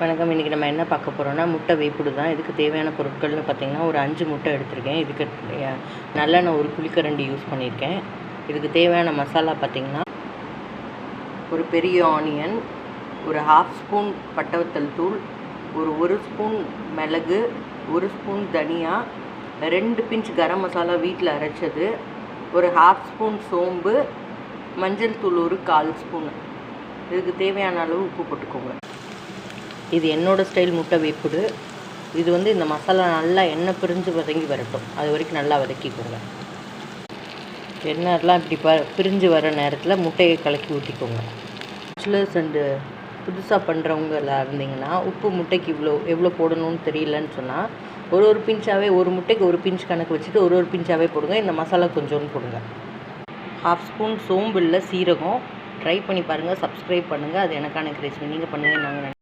வணக்கம். இன்றைக்கி நம்ம என்ன பார்க்க போகிறோம்னா முட்டை வேப்புடு தான். இதுக்கு தேவையான பொருட்கள்னு பார்த்திங்கன்னா ஒரு 5 முட்டை எடுத்திருக்கேன். இதுக்கு நல்லெண்ணெய் ஒரு குழிக்கரண்டி யூஸ் பண்ணியிருக்கேன். இதுக்கு தேவையான மசாலா பார்த்திங்கன்னா ஒரு பெரிய ஆனியன், ஒரு 1/2 ஸ்பூன் பட்டவத்தல் தூள், ஒரு ஸ்பூன் மிளகு, 1 ஸ்பூன் தனியா, 2 பிஞ்ச் கரம் மசாலா வீட்டில் அரைச்சது, ஒரு 1/2 ஸ்பூன் சோம்பு, மஞ்சள் தூள் ஒரு 1/4 ஸ்பூன். இதுக்கு தேவையான அளவு உப்பு போட்டுக்கோங்க. இது என்னோடய ஸ்டைல் முட்டை வேப்புடு. இது இந்த மசாலா நல்லா எண்ணெய் பிரிஞ்சு வதங்கி வரட்டும். அது வரைக்கும் நல்லா வதக்கிக்கோங்க. எண்ணெய்லாம் இப்படி பிரிஞ்சு வர நேரத்தில் முட்டையை கலக்கி ஊற்றிக்கோங்க. பேச்சுலர்ஸ் அண்டு புதுசாக பண்ணுறவங்களா இருந்தீங்கன்னா உப்பு முட்டைக்கு எவ்வளோ போடணும்னு தெரியலன்னு சொன்னால் ஒரு பிஞ்சாகவே, ஒரு முட்டைக்கு ஒரு பிஞ்ச் கணக்கு வச்சுட்டு ஒரு பிஞ்சாகவே போடுங்க. இந்த மசாலா கொஞ்சோன்னு போடுங்க. 1/2 ஸ்பூன் சோம்பு இல்லை சீரகம். ட்ரை பண்ணி பாருங்கள், சப்ஸ்கிரைப் பண்ணுங்கள். அது எனக்கான கிரேஸ். நீங்கள் பண்ணுங்கள், நாங்கள்